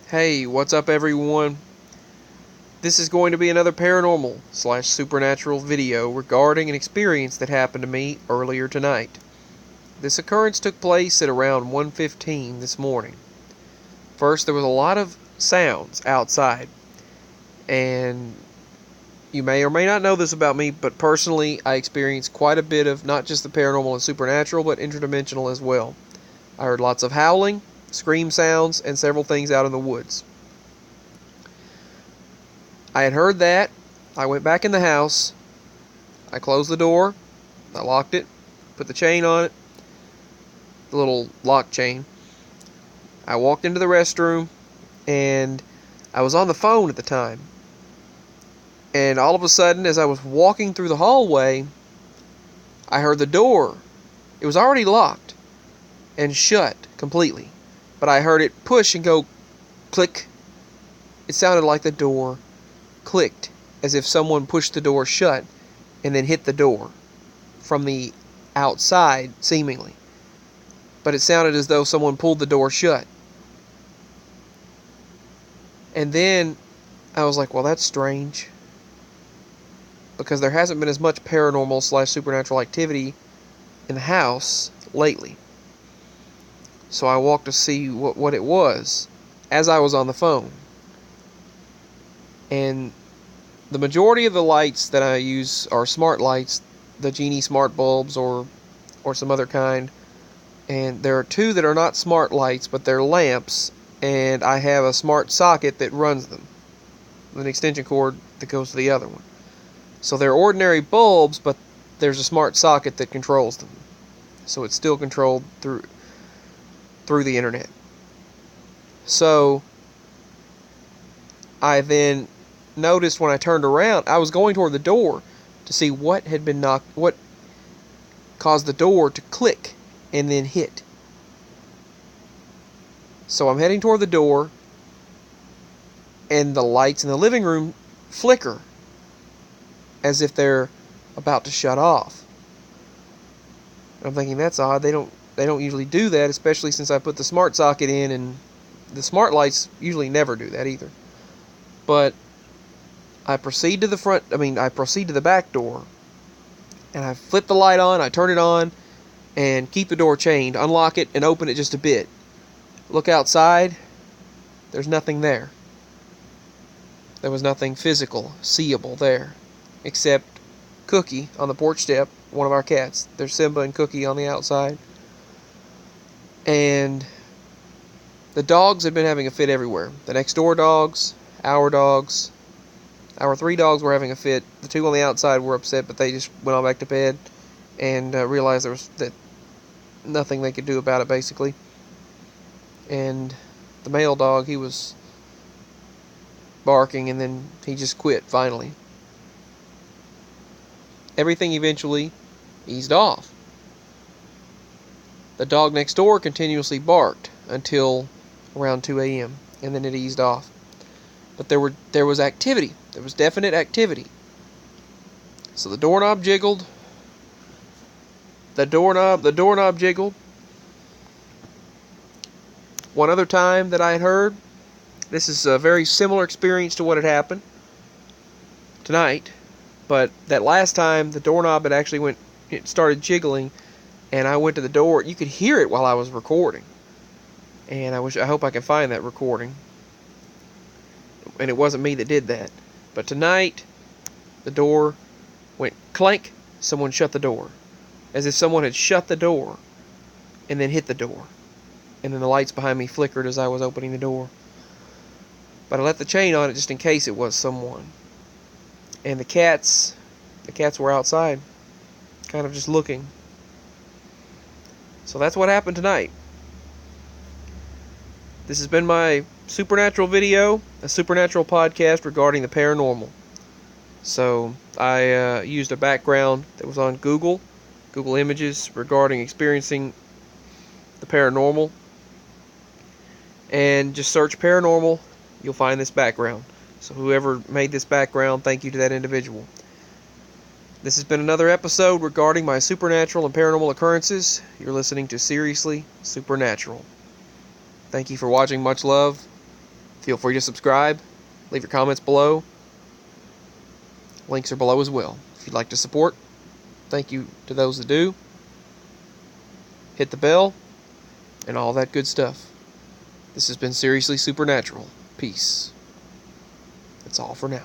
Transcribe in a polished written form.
Hey, what's up everyone? This is going to be another paranormal / supernatural video regarding an experience that happened to me earlier tonight. This occurrence took place at around 1:15 this morning. First, there was a lot of sounds outside, and you may or may not know this about me, but personally I experienced quite a bit of not just the paranormal and supernatural, but interdimensional as well. I heard lots of howling, scream sounds, and several things out in the woods. I had heard that. I went back in the house. I closed the door. I locked it. Put the chain on it. The little lock chain. I walked into the restroom. And I was on the phone at the time. And all of a sudden, as I was walking through the hallway, I heard the door. It was already locked and shut completely. But I heard it push and go click. It sounded like the door clicked, as if someone pushed the door shut and then hit the door from the outside, seemingly. But it sounded as though someone pulled the door shut. And then I was like, well, that's strange, because there hasn't been as much paranormal / supernatural activity in the house lately. So I walked to see what it was as I was on the phone. And the majority of the lights that I use are smart lights, the Genie smart bulbs or some other kind. And there are two that are not smart lights, but they're lamps, and I have a smart socket that runs them, with an extension cord that goes to the other one. So they're ordinary bulbs, but there's a smart socket that controls them. So it's still controlled through the internet. So I then noticed when I turned around, I was going toward the door to see what had been what caused the door to click and then hit. So I'm heading toward the door, and the lights in the living room flicker as if they're about to shut off. I'm thinking, that's odd. They don't usually do that, especially since I put the smart socket in, and the smart lights usually never do that either. But I proceed to the back door, and I flip the light on, I turn it on, and keep the door chained, unlock it, and open it just a bit. Look outside, there's nothing there. There was nothing physical, seeable there, except Cookie on the porch step, one of our cats. There's Simba and Cookie on the outside. And the dogs had been having a fit everywhere. The next door dogs, our 3 dogs were having a fit. The 2 on the outside were upset, but they just went on back to bed and realized there was nothing they could do about it, basically. And the male dog, he was barking, and then he just quit finally. Everything eventually eased off. The dog next door continuously barked until around 2 a.m., and then it eased off. But there was activity. There was definite activity. So the doorknob jiggled. The doorknob jiggled. One other time that I had heard, this is a very similar experience to what had happened tonight, but that last time the doorknob had actually started jiggling, and I went to the door. You could hear it while I was recording, and I hope I can find that recording. And it wasn't me that did that. But tonight, the door went clank. Someone shut the door, as if someone had shut the door and then hit the door. And then the lights behind me flickered as I was opening the door. But I left the chain on it just in case it was someone. And the cats were outside, kind of just looking. So that's what happened tonight. This has been my supernatural video, a supernatural podcast regarding the paranormal. So I used a background that was on Google Images regarding experiencing the paranormal. And just search paranormal, you'll find this background. So whoever made this background, thank you to that individual. This has been another episode regarding my supernatural and paranormal occurrences. You're listening to Seriously Supernatural. Thank you for watching. Much love. Feel free to subscribe. Leave your comments below. Links are below as well. If you'd like to support, thank you to those that do. Hit the bell and all that good stuff. This has been Seriously Supernatural. Peace. That's all for now.